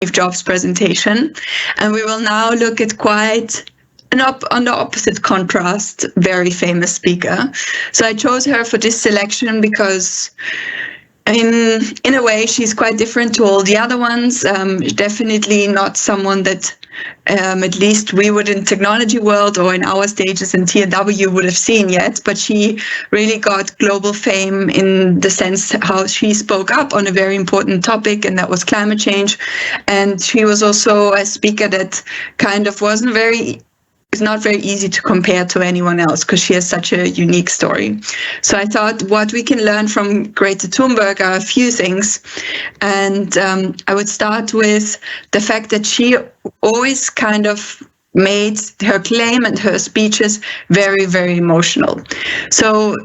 Jobs presentation. And we will now look at quite on the opposite contrast, very famous speaker. So I chose her for this selection because in a way, she's quite different to all the other ones. Definitely not someone that, at least we would in technology world or in our stages in TW would have seen yet. But she really got global fame in the sense how she spoke up on a very important topic, and that was climate change. And she was also a speaker that kind of it's not very easy to compare to anyone else because she has such a unique story. So I thought what we can learn from Greta Thunberg are a few things. And I would start with the fact that she always kind of made her claim and her speeches very, very emotional. So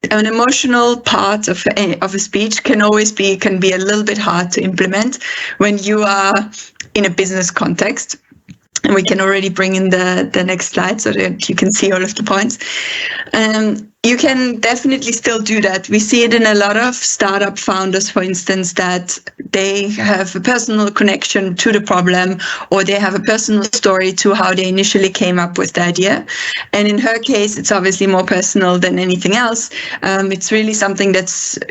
an emotional part of a speech can be a little bit hard to implement when you are in a business context. And we can already bring in the next slide so that you can see all of the points. You can definitely still do that. We see it in a lot of startup founders, for instance, that they have a personal connection to the problem, or they have a personal story to how they initially came up with the idea. And in her case, it's obviously more personal than anything else. It's really something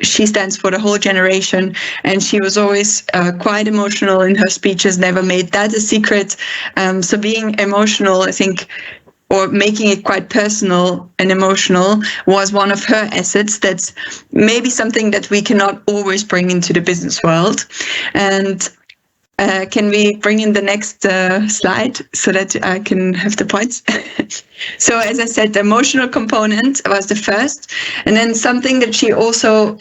she stands for the whole generation. And she was always quite emotional in her speeches, never made that a secret. So being emotional, I think, or making it quite personal and emotional was one of her assets. That's maybe something that we cannot always bring into the business world. And can we bring in the next slide so that I can have the points? So as I said, the emotional component was the first. And then something that she also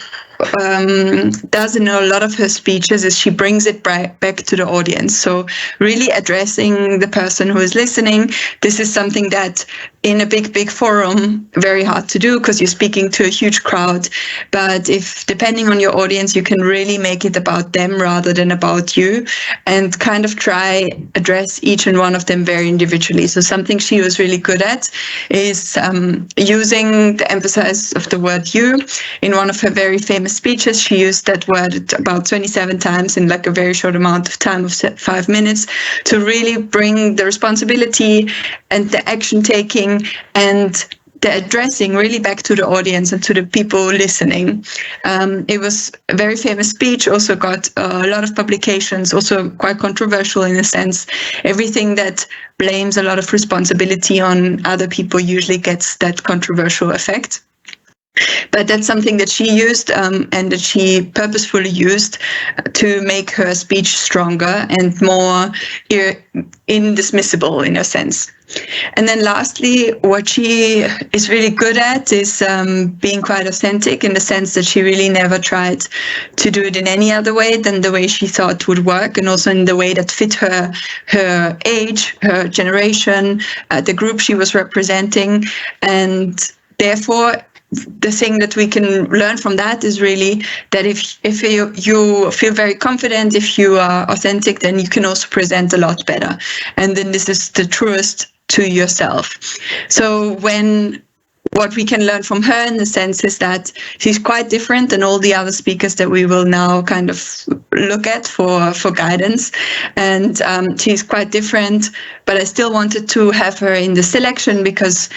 does in a lot of her speeches is she brings it back to the audience. So really addressing the person who is listening. This is something that in a big forum, very hard to do because you're speaking to a huge crowd. But if depending on your audience, you can really make it about them rather than about you, and kind of try address each and one of them very individually. So something she was really good at is using the emphasis of the word you. In one of her very famous speeches, she used that word about 27 times in like a very short amount of time of 5 minutes to really bring the responsibility and the action taking and the addressing really back to the audience and to the people listening. It was a very famous speech, also got a lot of publications, also quite controversial in a sense. Everything that blames a lot of responsibility on other people usually gets that controversial effect. But that's something that she used and that she purposefully used to make her speech stronger and more indismissible in a sense. And then lastly, what she is really good at is being quite authentic in the sense that she really never tried to do it in any other way than the way she thought would work, and also in the way that fit her age, her generation, the group she was representing. And therefore, the thing that we can learn from that is really that if you feel very confident, if you are authentic, then you can also present a lot better. And then this is the truest to yourself. So what we can learn from her in the sense is that she's quite different than all the other speakers that we will now kind of look at for guidance. And she's quite different, but I still wanted to have her in the selection because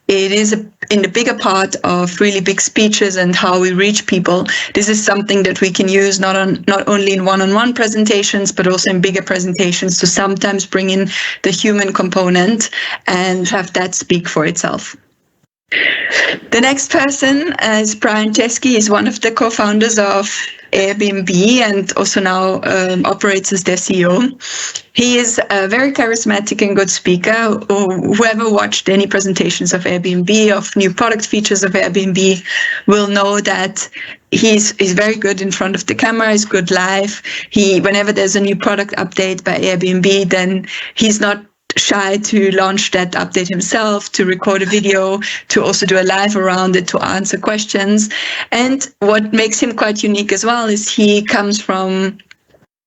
it is in the bigger part of really big speeches and how we reach people. This is something that we can use not only in one-on-one presentations, but also in bigger presentations to sometimes bring in the human component and have that speak for itself. The next person is Brian Chesky. He's one of the co-founders of Airbnb and also now operates as their CEO. He is a very charismatic and good speaker. Whoever watched any presentations of Airbnb, of new product features of Airbnb, will know that he's very good in front of the camera, he's good live. Whenever there's a new product update by Airbnb, then he's not shy to launch that update himself, to record a video, to also do a live around it, to answer questions. And what makes him quite unique as well is he comes from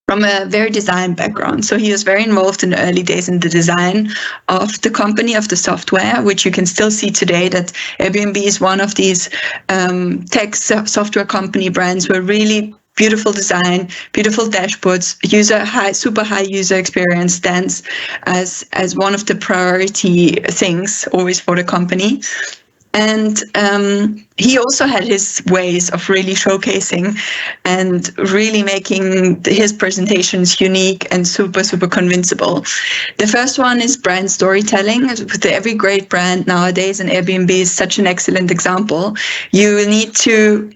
a very design background. So he was very involved in the early days in the design of the company, of the software, which you can still see today that Airbnb is one of these tech software company brands where really beautiful design, beautiful dashboards, super high user experience stands as one of the priority things always for the company. And he also had his ways of really showcasing and really making his presentations unique and super, super convincible. The first one is brand storytelling. With every great brand nowadays, and Airbnb is such an excellent example, you need to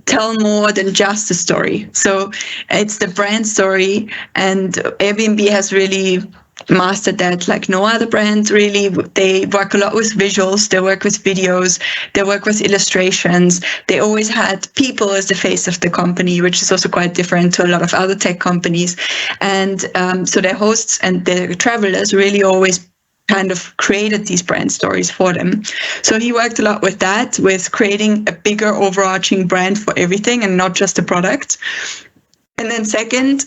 tell more than just a story. So it's the brand story, and Airbnb has really mastered that like no other brand really. They work a lot with visuals, they work with videos, they work with illustrations. They always had people as the face of the company, which is also quite different to a lot of other tech companies. And so their hosts and their travelers really always kind of created these brand stories for them. So he worked a lot with that, with creating a bigger overarching brand for everything and not just a product. And then second,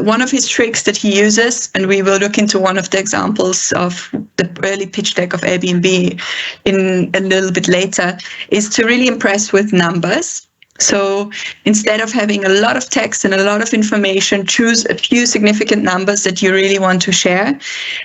one of his tricks that he uses, and we will look into one of the examples of the early pitch deck of Airbnb in a little bit later, is to really impress with numbers. So instead of having a lot of text and a lot of information, choose a few significant numbers that you really want to share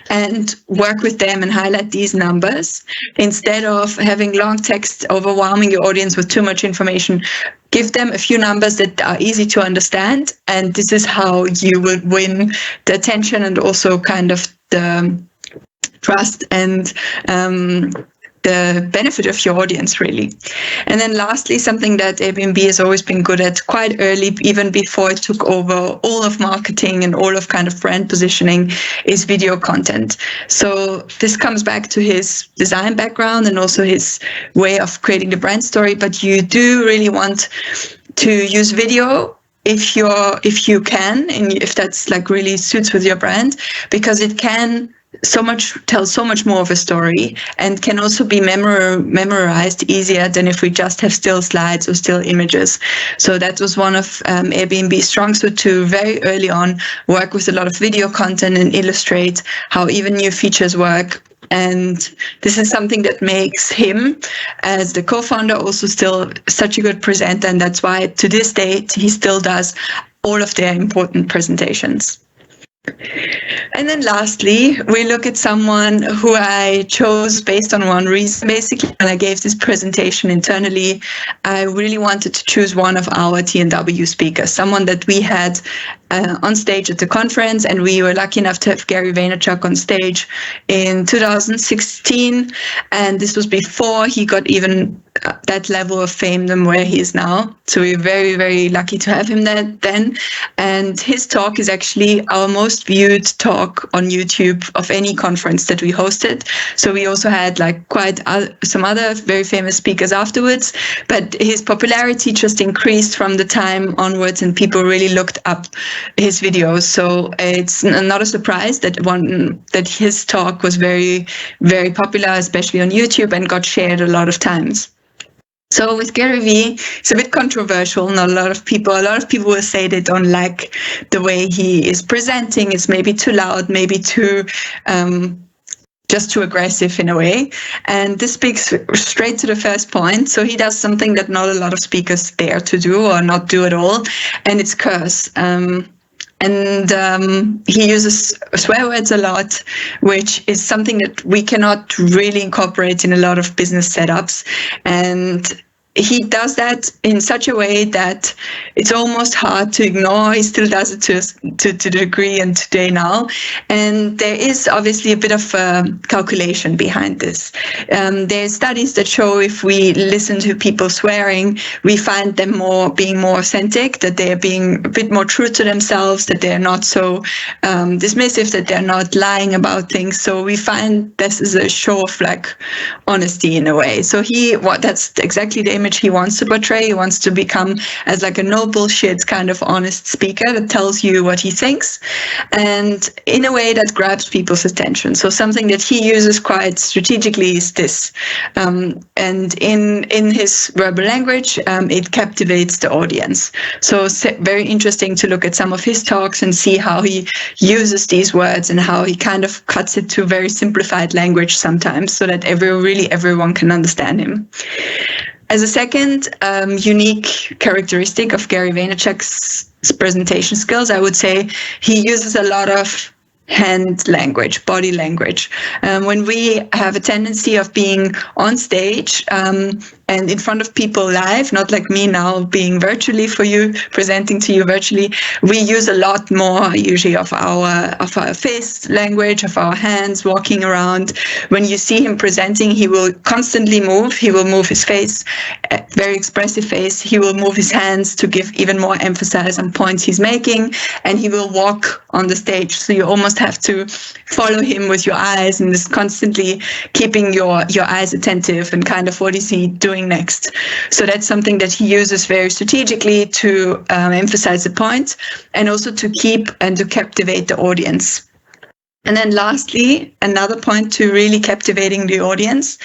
and work with them and highlight these numbers. Instead of having long text overwhelming your audience with too much information, give them a few numbers that are easy to understand. And this is how you will win the attention and also kind of the trust and the benefit of your audience, really. And then lastly, something that Airbnb has always been good at quite early, even before it took over all of marketing and all of kind of brand positioning, is video content. So this comes back to his design background and also his way of creating the brand story. But you do really want to use video if you can, and if that's like really suits with your brand, because it can tell so much more of a story and can also be memorized easier than if we just have still slides or still images. So that was one of Airbnb's strong suit, to very early on work with a lot of video content and illustrate how even new features work. And this is something that makes him, as the co-founder, also still such a good presenter, and that's why to this date he still does all of their important presentations. And then lastly, we look at someone who I chose based on one reason. Basically, when I gave this presentation internally, I really wanted to choose one of our T&W speakers, someone that we had on stage at the conference, and we were lucky enough to have Gary Vaynerchuk on stage in 2016, and this was before he got even that level of fame than where he is now. So we're very, very lucky to have him then. And his talk is actually our most viewed talk on YouTube of any conference that we hosted. So we also had like some other very famous speakers afterwards, but his popularity just increased from the time onwards, and people really looked up his videos. So it's not a surprise that his talk was very, very popular, especially on YouTube, and got shared a lot of times. So with Gary Vee, it's a bit controversial. Not a lot of people will say they don't like the way he is presenting. It's maybe too loud, maybe too just too aggressive in a way. And this speaks straight to the first point. So he does something that not a lot of speakers dare to do or not do at all, and it's curse. And he uses swear words a lot, which is something that we cannot really incorporate in a lot of business setups. And he does that in such a way that it's almost hard to ignore. He still does it to the degree and today now. And there is obviously a bit of calculation behind this. There's studies that show if we listen to people swearing, we find them being more authentic, that they're being a bit more true to themselves, that they're not so dismissive, that they're not lying about things. So we find this is a show of like honesty in a way. So that's exactly the image he wants to portray. He wants to become as like a no bullshit kind of honest speaker that tells you what he thinks, and in a way that grabs people's attention. So something that he uses quite strategically is this, and in his verbal language, it captivates the audience. So very interesting to look at some of his talks and see how he uses these words and how he kind of cuts it to very simplified language sometimes, so that everyone can understand him. As a second unique characteristic of Gary Vaynerchuk's presentation skills, I would say he uses a lot of hand language, body language. When we have a tendency of being on stage and in front of people live, not like me now being virtually for you, presenting to you virtually, we use a lot more usually of our face language, of our hands walking around. When you see him presenting, he will constantly move. He will move his face, very expressive face. He will move his hands to give even more emphasis on points he's making, and he will walk on the stage. So you almost have to follow him with your eyes and just constantly keeping your eyes attentive and kind of what is he doing next. So that's something that he uses very strategically to emphasize the point and also to keep and to captivate the audience. And then lastly, another point to really captivating the audience.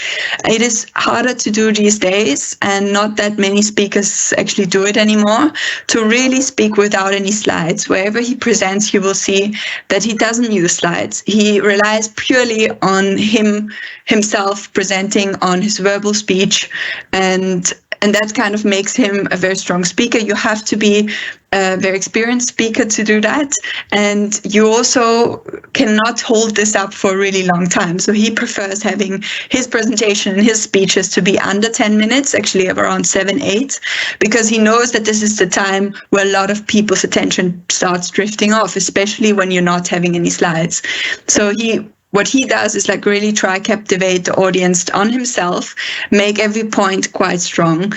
It is harder to do these days, and not that many speakers actually do it anymore, to really speak without any slides. Wherever he presents, you will see that he doesn't use slides. He relies purely on himself presenting, on his verbal speech, and that kind of makes him a very strong speaker. You have to be a very experienced speaker to do that. And you also cannot hold this up for a really long time. So he prefers having his presentation and his speeches to be under 10 minutes, actually around 7, 8, because he knows that this is the time where a lot of people's attention starts drifting off, especially when you're not having any slides. So what he does is like really try captivate the audience on himself, make every point quite strong,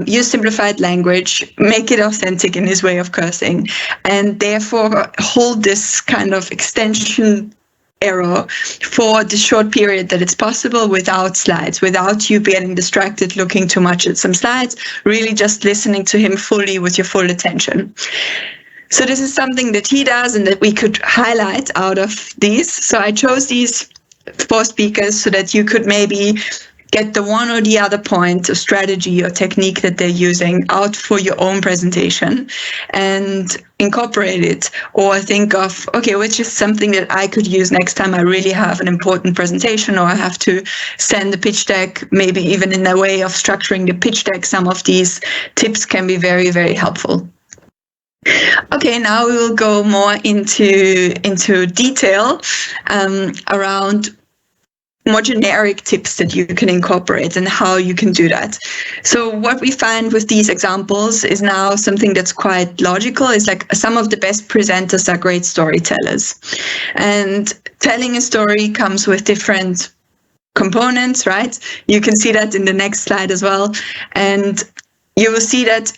use simplified language, make it authentic in his way of cursing, and therefore hold this kind of extension arrow for the short period that it's possible without slides, without you getting distracted looking too much at some slides, really just listening to him fully with your full attention. So this is something that he does and that we could highlight out of these. So I chose these 4 speakers so that you could maybe get the one or the other point or strategy or technique that they're using out for your own presentation and incorporate it, or think of, okay, which is something that I could use next time I really have an important presentation or I have to send the pitch deck, maybe even in a way of structuring the pitch deck. Some of these tips can be very, very helpful. Okay, now we will go more into detail around more generic tips that you can incorporate and how you can do that. So what we find with these examples is now something that's quite logical. Is like some of the best presenters are great storytellers. And telling a story comes with different components, right? You can see that in the next slide as well. And you will see that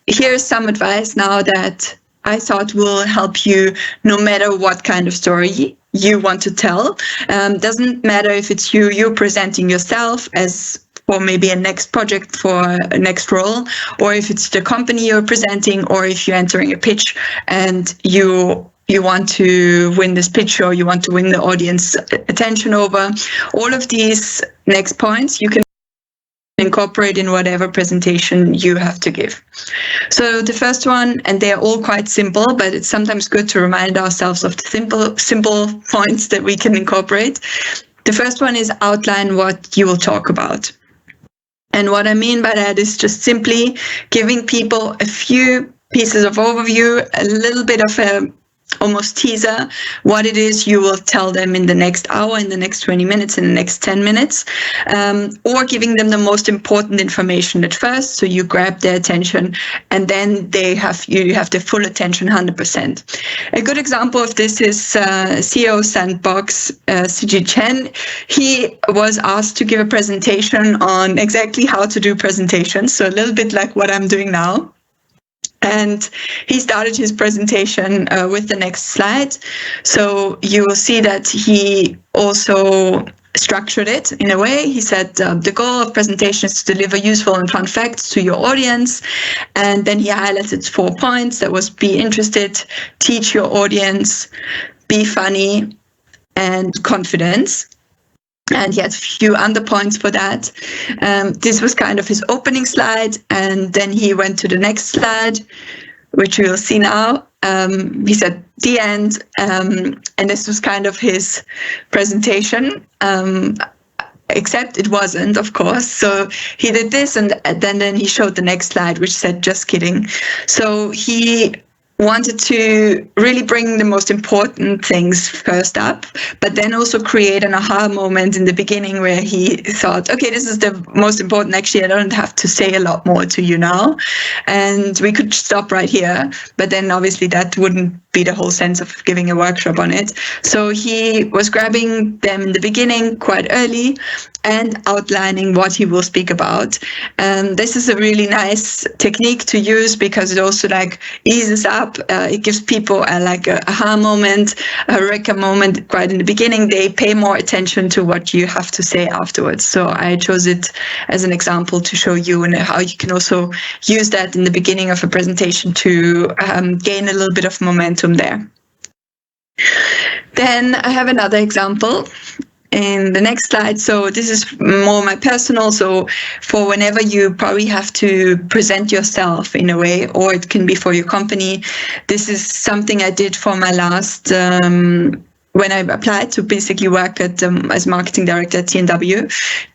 here's some advice now that I thought will help you no matter what kind of story you want to tell. Doesn't matter if it's you presenting yourself as for maybe a next project, for a next role, or if it's the company you're presenting, or if you're entering a pitch and you want to win this pitch or you want to win the audience attention over. All of these next points you can incorporate in whatever presentation you have to give. So the first one, and they're all quite simple, but it's sometimes good to remind ourselves of the simple points that we can incorporate. The first one is outline what you will talk about. And what I mean by that is just simply giving people a few pieces of overview, a little bit of a almost teaser what it is you will tell them in the next hour, in the next 20 minutes, in the next 10 minutes, or giving them the most important information at first, so you grab their attention, and then you have their full attention 100%. A good example of this is CEO Sandbox, Sijit Chen. He was asked to give a presentation on exactly how to do presentations, so a little bit like what I'm doing now. And he started his presentation with the next slide. So you will see that he also structured it in a way. He said the goal of presentation is to deliver useful and fun facts to your audience. And then he highlighted 4 points. That was be interested, teach your audience, be funny, and confidence. And he had a few underpoints for that. This was kind of his opening slide. And then he went to the next slide, which we'll see now. He said the end. And this was kind of his presentation. except it wasn't, of course. So he did this, and then he showed the next slide, which said, just kidding. So he wanted to really bring the most important things first up, but then also create an aha moment in the beginning where he thought, okay, this is the most important. Actually, I don't have to say a lot more to you now. And we could stop right here. But then obviously that wouldn't be the whole sense of giving a workshop on it. So he was grabbing them in the beginning quite early and outlining what he will speak about. This is a really nice technique to use because it also like eases up. It gives people like a aha moment, a eureka moment right in the beginning. They pay more attention to what you have to say afterwards. So I chose it as an example to show you and how you can also use that in the beginning of a presentation to gain a little bit of momentum there. Then I have another example in the next slide. So this is more my personal. So for whenever you probably have to present yourself in a way, or it can be for your company. This is something I did for my last when I applied to basically work at as marketing director at T&W.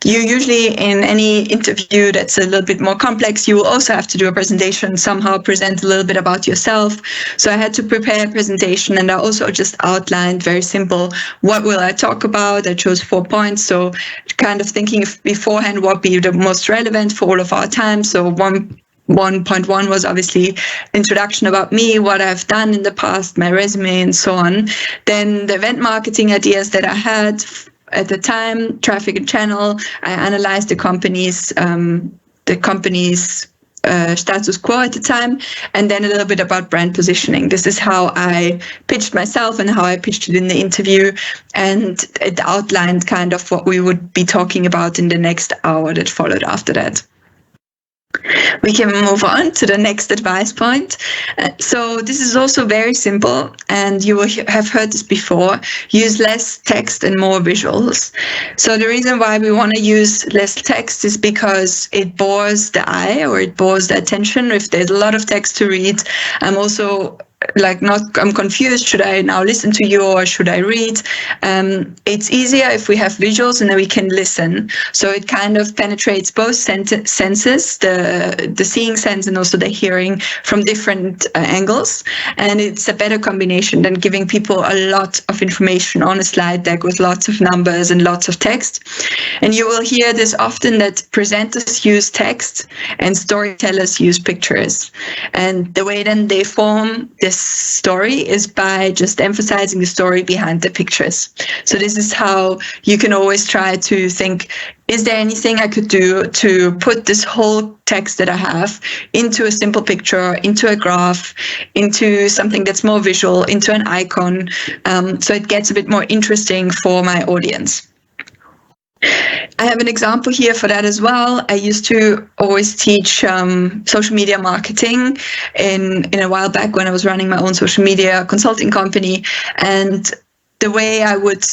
You usually, in any interview that's a little bit more complex, you will also have to do a presentation, somehow present a little bit about yourself. So I had to prepare a presentation, and I also just outlined very simple, what will I talk about? I chose 4 points. So kind of thinking beforehand what would be the most relevant for all of our time. So 1.1 was obviously introduction about me, what I've done in the past, my resume, and so on. Then the event marketing ideas that I had at the time, traffic and channel. I analyzed the company's status quo at the time, and then a little bit about brand positioning. This is how I pitched myself and how I pitched it in the interview, and it outlined kind of what we would be talking about in the next hour that followed after that. We can move on to the next advice point. So this is also very simple, and you will have heard this before. Use less text and more visuals. So the reason why we want to use less text is because it bores the eye, or it bores the attention. If there's a lot of text to read, I'm confused. Should I now listen to you, or should I read? It's easier if we have visuals, and then we can listen. So it kind of penetrates both senses, the seeing sense and also the hearing from different angles. And it's a better combination than giving people a lot of information on a slide deck with lots of numbers and lots of text. And you will hear this often, that presenters use text and storytellers use pictures. And the way then they form this story is by just emphasizing the story behind the pictures. So this is how you can always try to think, is there anything I could do to put this whole text that I have into a simple picture, into a graph, into something that's more visual, into an icon, so it gets a bit more interesting for my audience. I have an example here for that as well. I used to always teach social media marketing in a while back when I was running my own social media consulting company. And the way I would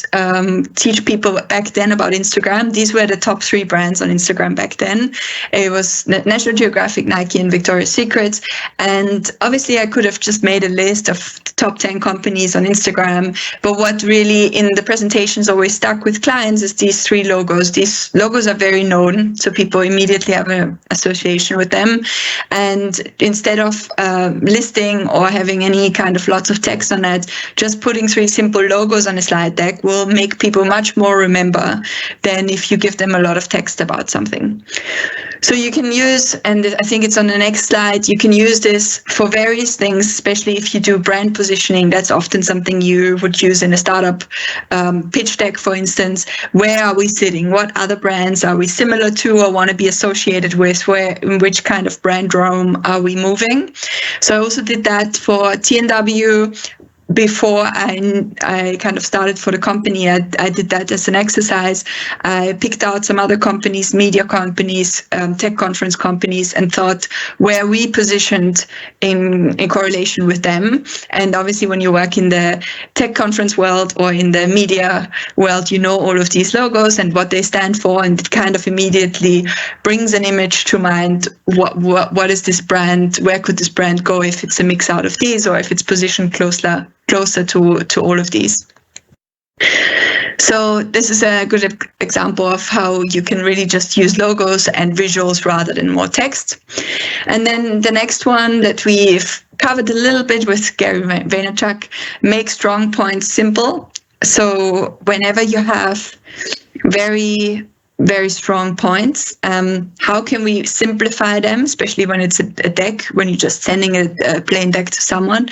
teach people back then about Instagram, these were the top 3 brands on Instagram back then. It was National Geographic, Nike, and Victoria's Secret. And obviously I could have just made a list of the top 10 companies on Instagram. But what really in the presentations always stuck with clients is these 3 logos. These logos are very known, so people immediately have an association with them. And instead of listing or having any kind of lots of text on it, just putting 3 simple logos on a slide deck will make people much more remember than if you give them a lot of text about something. So you can use, and I think it's on the next slide, you can use this for various things, especially if you do brand positioning. That's often something you would use in a startup pitch deck, for instance. Where are we sitting? What other brands are we similar to or want to be associated with? In which kind of brand realm are we moving? So I also did that for T&W. Before I kind of started for the company, I did that as an exercise. I picked out some other companies, media companies, tech conference companies, and thought where we positioned in correlation with them. And obviously when you work in the tech conference world or in the media world, you know all of these logos and what they stand for, and it kind of immediately brings an image to mind. What is this brand? Where could this brand go if it's a mix out of these, or if it's positioned closer to all of these. So this is a good example of how you can really just use logos and visuals rather than more text. And then the next one that we've covered a little bit with Gary Vaynerchuk, make strong points simple. So whenever you have very, very strong points, how can we simplify them, especially when it's a deck, when you're just sending a plain deck to someone,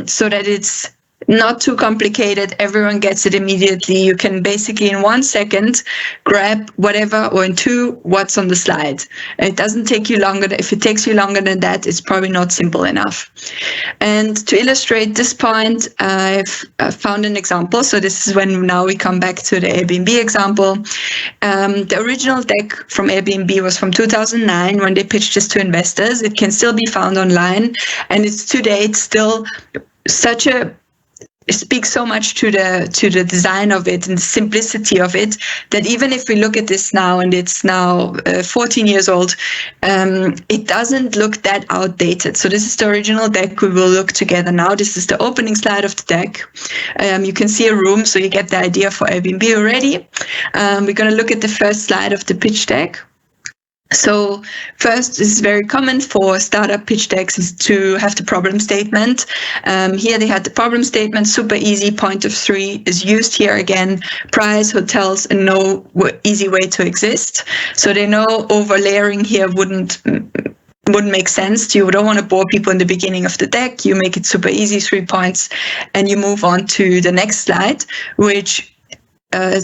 so that it's not too complicated, everyone gets it immediately. You can basically in 1 second grab whatever, or in 2, what's on the slide. It doesn't take you longer. If it takes you longer than that, it's probably not simple enough. And to illustrate this point, I've found an example. So this is when now we come back to the Airbnb example. The original deck from Airbnb was from 2009 when they pitched this to investors. It can still be found online, and it's to date still such a it speaks so much to the design of it and the simplicity of it, that even if we look at this now, and it's now 14 years old, it doesn't look that outdated. So this is the original deck we will look together now. This is the opening slide of the deck. You can see a room, so you get the idea for Airbnb already. We're going to look at the first slide of the pitch deck. So first, this is very common for startup pitch decks, is to have the problem statement. Here they had the problem statement, super easy, point of 3 is used here again, price, hotels, and no easy way to exist. So they know overlayering here wouldn't make sense. You don't want to bore people in the beginning of the deck. You make it super easy, 3 points, and you move on to the next slide, which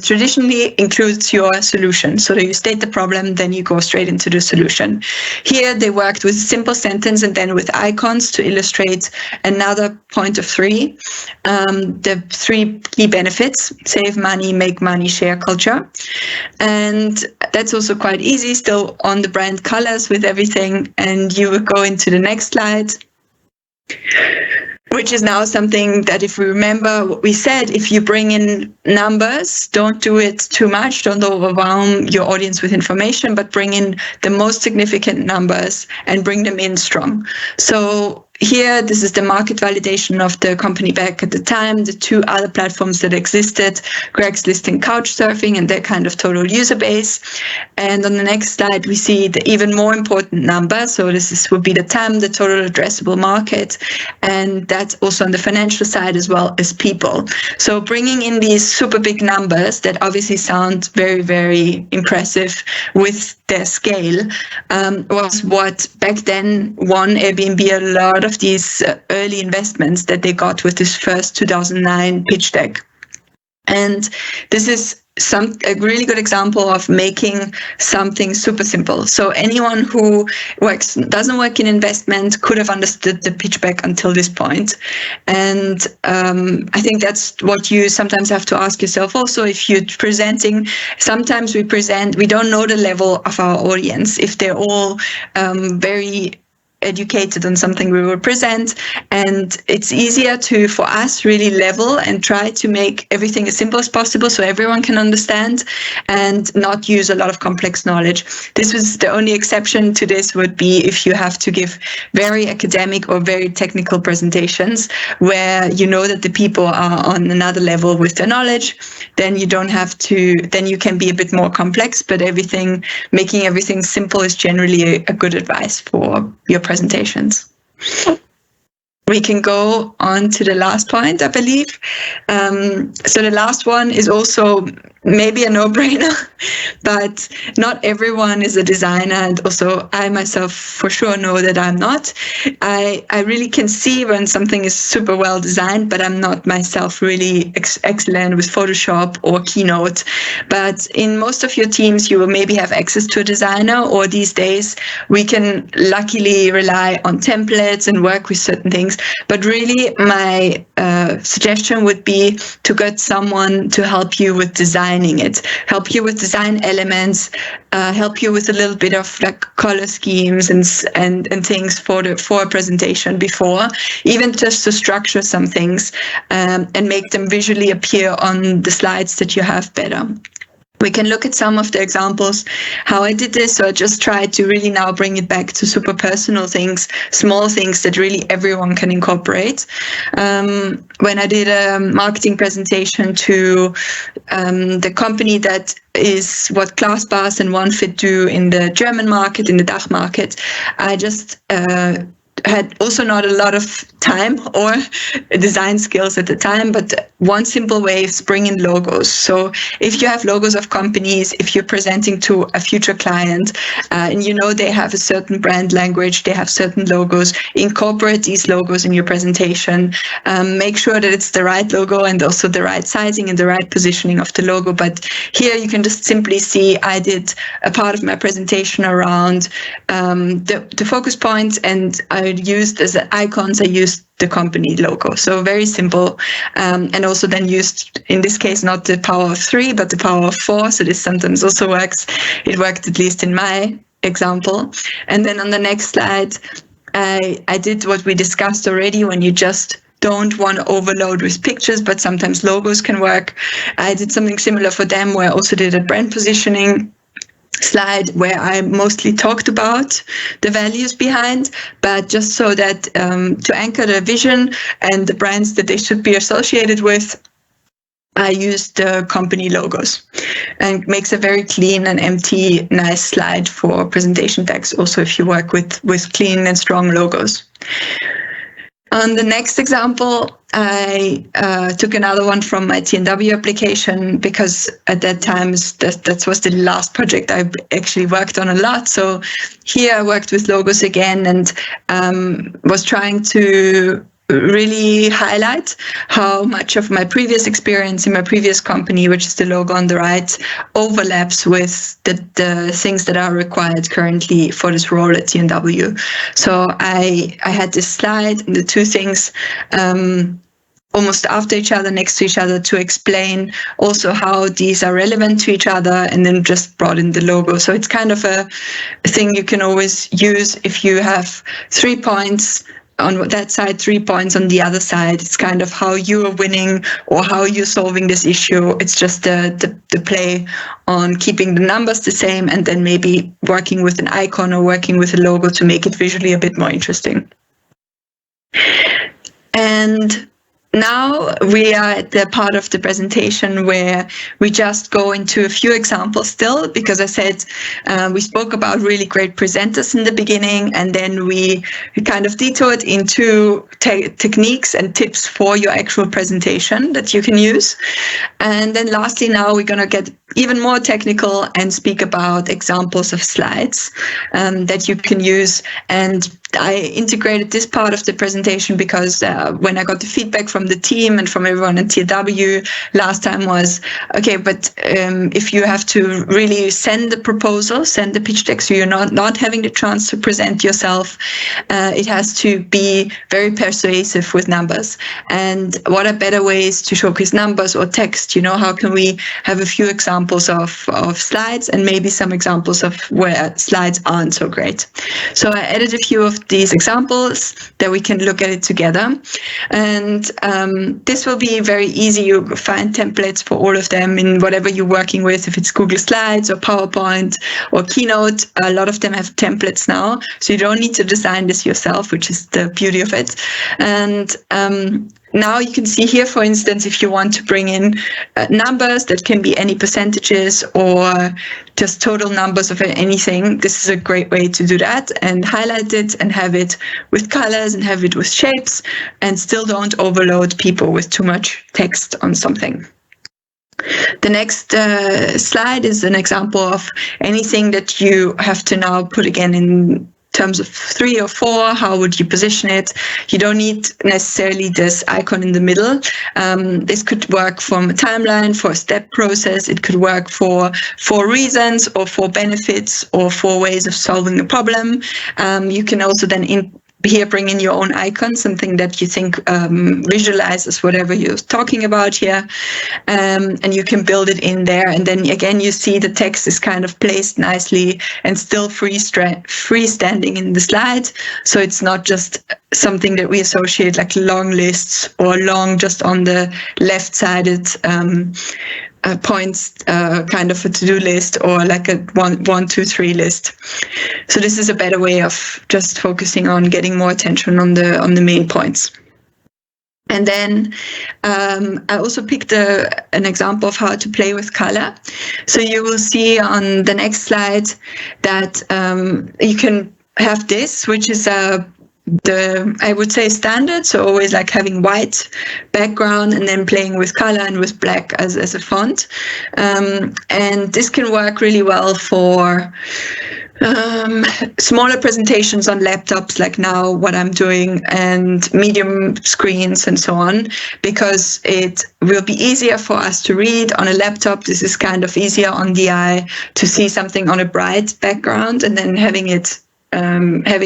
traditionally includes your solution. So that you state the problem, then you go straight into the solution. Here they worked with a simple sentence and then with icons to illustrate another point of 3. The 3 key benefits: save money, make money, share culture. And that's also quite easy, still on the brand colors with everything. And you will go into the next slide, which is now something that, if we remember what we said, if you bring in numbers, don't do it too much, don't overwhelm your audience with information, but bring in the most significant numbers and bring them in strong. So here, this is the market validation of the company back at the time, the 2 other platforms that existed, Craigslist and Couchsurfing, and their kind of total user base. And on the next slide, we see the even more important number. So this would be the TAM, the total addressable market. And that's also on the financial side as well as people. So bringing in these super big numbers that obviously sound very, very impressive with their scale was what back then won Airbnb a lot of these early investments that they got with this first 2009 pitch deck. And this is a really good example of making something super simple. So anyone who doesn't work in investment could have understood the pitch deck until this point. And I think that's what you sometimes have to ask yourself also. If you're presenting, sometimes we don't know the level of our audience. If they're all very educated on something we will present, and it's easier for us really level and try to make everything as simple as possible so everyone can understand and not use a lot of complex knowledge. This was the only exception to this would be if you have to give very academic or very technical presentations where you know that the people are on another level with their knowledge, then you don't have to, then you can be a bit more complex, but making everything simple is generally a good advice for your presentations. We can go on to the last point, I believe. So the last one is also maybe a no-brainer, but not everyone is a designer, and also I myself for sure know that I'm not. I really can see when something is super well designed, but I'm not myself really excellent with Photoshop or Keynote. But in most of your teams, you will maybe have access to a designer, or these days we can luckily rely on templates and work with certain things. But really, my suggestion would be to get someone to help you with designing it, help you with design elements, help you with a little bit of like color schemes and things for a presentation before, even just to structure some things and make them visually appear on the slides that you have better. We can look at some of the examples, how I did this. So I just tried to really now bring it back to super personal things, small things that really everyone can incorporate. When I did a marketing presentation to the company that is what ClassPass and OneFit do in the German market, in the DACH market, I just had also not a lot of time or design skills at the time, but one simple way is bring in logos. So if you have logos of companies, if you're presenting to a future client and you know they have a certain brand language, they have certain logos, incorporate these logos in your presentation. Make sure that it's the right logo and also the right sizing and the right positioning of the logo. But here you can just simply see I did a part of my presentation around the focus points, and I used as icons, I used the company logo. So very simple. And also then used, in this case, not the power of 3, but the power of 4. So this sometimes also works. It worked at least in my example. And then on the next slide, I did what we discussed already, when you just don't want to overload with pictures, but sometimes logos can work. I did something similar for them, where I also did a brand positioning slide where I mostly talked about the values behind, but just so that to anchor the vision and the brands that they should be associated with, I used the company logos, and makes a very clean and empty, nice slide for presentation text. Also, if you work with clean and strong logos. On the next example, I took another one from my TNW application, because at that time that was the last project I actually worked on a lot. So here I worked with logos again, and was trying to really highlight how much of my previous experience in my previous company, which is the logo on the right, overlaps with the things that are required currently for this role at TNW. So I had this slide and the two things almost after each other, next to each other, to explain also how these are relevant to each other, and then just brought in the logo. So it's kind of a thing you can always use if you have 3 points on that side, 3 points on the other side. It's kind of how you are winning or how you're solving this issue. It's just the play on keeping the numbers the same, and then maybe working with an icon or working with a logo to make it visually a bit more interesting. And now we are at the part of the presentation where we just go into a few examples still, because I said we spoke about really great presenters in the beginning, and then we kind of detoured into techniques and tips for your actual presentation that you can use. And then lastly, now we're going to get even more technical and speak about examples of slides that you can use. And I integrated this part of the presentation because when I got the feedback from the team and from everyone at TW last time was, okay, but if you have to really send the proposal, send the pitch deck, so you're not having the chance to present yourself, it has to be very persuasive with numbers. And what are better ways to showcase numbers or text? You know, how can we have a few examples of slides, and maybe some examples of where slides aren't so great. So I added a few of these examples that we can look at it together. And this will be very easy. You find templates for all of them in whatever you're working with, if it's Google Slides or PowerPoint or Keynote. A lot of them have templates now, so you don't need to design this yourself, which is the beauty of it. And now you can see here, for instance, if you want to bring in numbers that can be any percentages or just total numbers of anything, this is a great way to do that and highlight it and have it with colors and have it with shapes, and still don't overload people with too much text on something. The next slide is an example of anything that you have to now put again in terms of 3 or 4, how would you position it? You don't need necessarily this icon in the middle. This could work from a timeline, for a step process. It could work for 4 reasons or 4 benefits or 4 ways of solving a problem. You can also then here bring in your own icon, something that you think visualizes whatever you're talking about here, and you can build it in there. And then again, you see the text is kind of placed nicely and still freestanding in the slide, so it's not just something that we associate like long lists or long just on the left-sided points, kind of a to-do list, or like a 1, 2, 3 list. So this is a better way of just focusing on getting more attention on the main points. And then I also picked an example of how to play with color. So you will see on the next slide that you can have this, which is I would say standard, so always like having white background and then playing with color and with black as a font. And this can work really well for smaller presentations on laptops, like now what I'm doing, and medium screens and so on, because it will be easier for us to read on a laptop. This is kind of easier on the eye to see something on a bright background and then having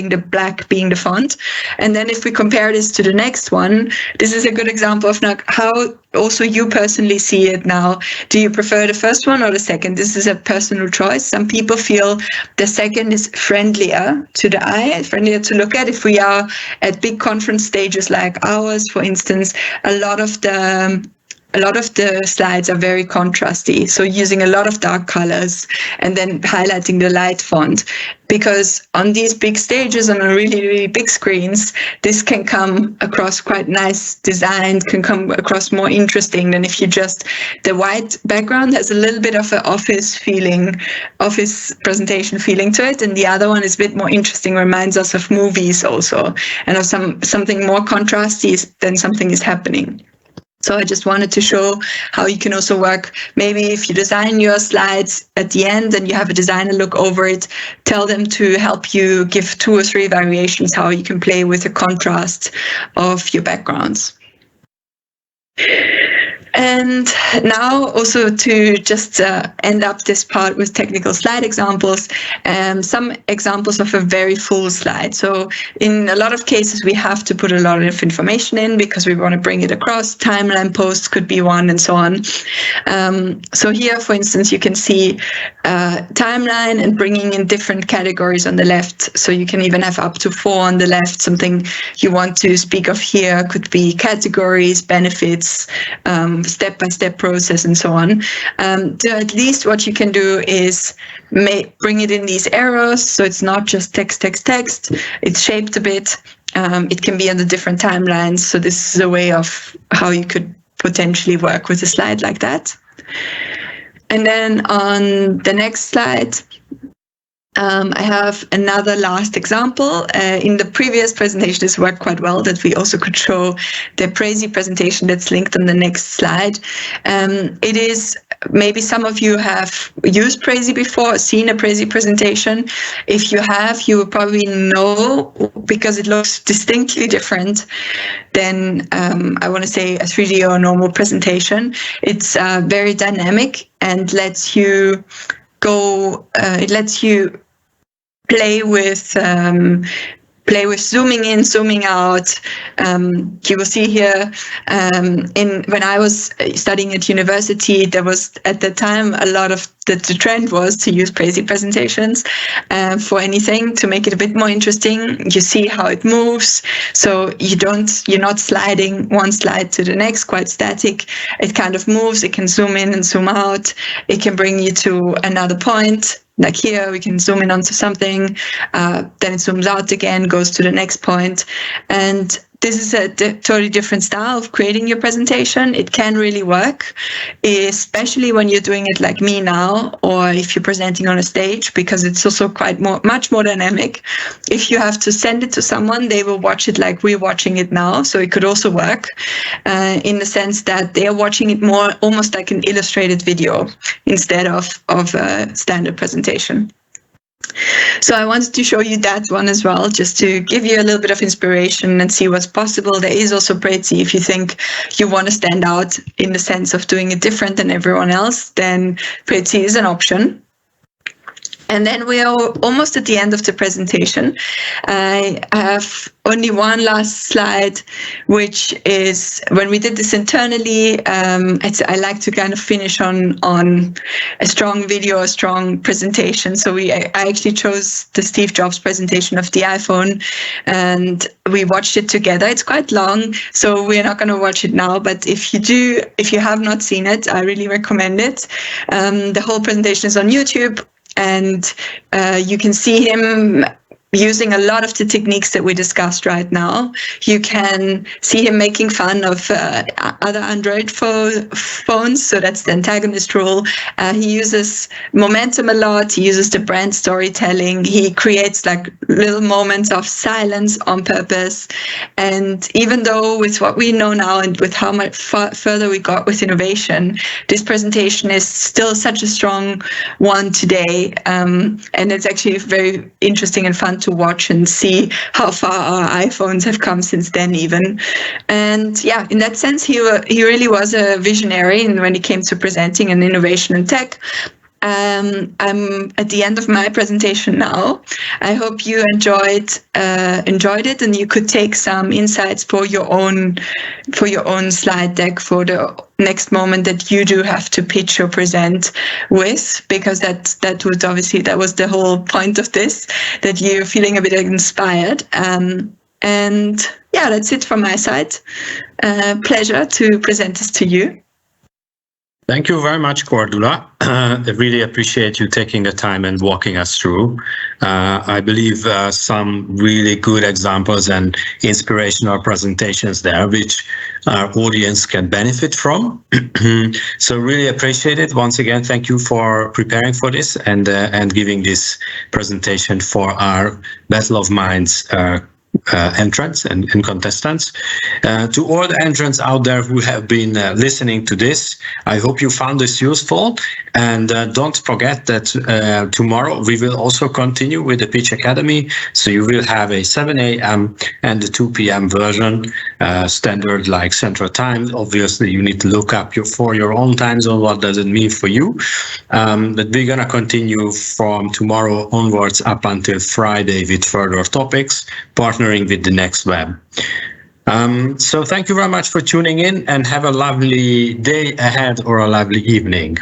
the black being the font. And then if we compare this to the next one, this is a good example of now how also you personally see it now. Do you prefer the first one or the second? This is a personal choice. Some people feel the second is friendlier to the eye, friendlier to look at. If we are at big conference stages like ours, for instance, a lot of the slides are very contrasty, so using a lot of dark colors and then highlighting the light font, because on these big stages, on a really, really big screens, this can come across quite nice design, can come across more interesting than if you just, the white background has a little bit of an office presentation feeling to it, and the other one is a bit more interesting, reminds us of movies also, and of something more contrasty than something is happening. So I just wanted to show how you can also work. Maybe if you design your slides at the end and you have a designer look over it, tell them to help you give 2 or 3 variations how you can play with the contrast of your backgrounds. And now also to just end up this part with technical slide examples, some examples of a very full slide. So in a lot of cases, we have to put a lot of information in because we want to bring it across. Timeline posts could be one and so on. So here, for instance, you can see timeline and bringing in different categories on the left. So you can even have up to 4 on the left. Something you want to speak of here could be categories, benefits, step-by-step process and so on. At least what you can do is bring it in these arrows, so it's not just text. It's shaped a bit. It can be on the different timelines. So this is a way of how you could potentially work with a slide like that. And then on the next slide, I have another last example. In the previous presentation, this worked quite well, that we also could show the Prezi presentation that's linked on the next slide. It is, maybe some of you have used Prezi before, seen a Prezi presentation. If you have, you will probably know, because it looks distinctly different than, I want to say, a 3D or normal presentation. It's very dynamic and lets you play with zooming in, zooming out. You will see here, when I was studying at university, there was at the time a lot of the trend was to use Prezi presentations for anything to make it a bit more interesting. You see how it moves, so you're not sliding one slide to the next, quite static. It kind of moves. It can zoom in and zoom out. It can bring you to another point. Like here, we can zoom in onto something, then it zooms out again, goes to the next point. And this is a totally different style of creating your presentation. It can really work, especially when you're doing it like me now, or if you're presenting on a stage, because it's also much more dynamic. If you have to send it to someone, they will watch it like we're watching it now. So it could also work in the sense that they are watching it more almost like an illustrated video instead of a standard presentation. So I wanted to show you that one as well, just to give you a little bit of inspiration and see what's possible. There is also Prezi. If you think you want to stand out in the sense of doing it different than everyone else, then Prezi is an option. And then we are almost at the end of the presentation. I have only one last slide, which is when we did this internally, I like to kind of finish on a strong video, a strong presentation. So I actually chose the Steve Jobs presentation of the iPhone, and we watched it together. It's quite long, so we're not going to watch it now. But if you have not seen it, I really recommend it. The whole presentation is on YouTube. And you can see him using a lot of the techniques that we discussed right now. You can see him making fun of other Android phones. So that's the antagonist rule. He uses momentum a lot. He uses the brand storytelling. He creates like little moments of silence on purpose. And even though with what we know now and with how much further we got with innovation, this presentation is still such a strong one today. And it's actually very interesting and fun to watch and see how far our iPhones have come since then even. And yeah, in that sense, he really was a visionary when it came to presenting and innovation and tech. I'm at the end of my presentation now. I hope you enjoyed it, and you could take some insights for your own slide deck for the next moment that you do have to pitch or present with, because that was the whole point of this, that you're feeling a bit inspired. And yeah, that's it from my side. Pleasure to present this to you. Thank you very much, Cordula. I really appreciate you taking the time and walking us through. I believe some really good examples and inspirational presentations there, which our audience can benefit from. So really appreciate it. Once again, thank you for preparing for this and giving this presentation for our Battle of Minds entrants and contestants. To all the entrants out there who have been listening to this, I hope you found this useful. And don't forget that tomorrow we will also continue with the Pitch Academy. So you will have a 7 a.m. and the 2 p.m. version, standard like Central Time. Obviously, you need to look up for your own time zone. What does it mean for you? But we're going to continue from tomorrow onwards up until Friday with further topics, partnering with the Next Web. So thank you very much for tuning in, and have a lovely day ahead or a lovely evening.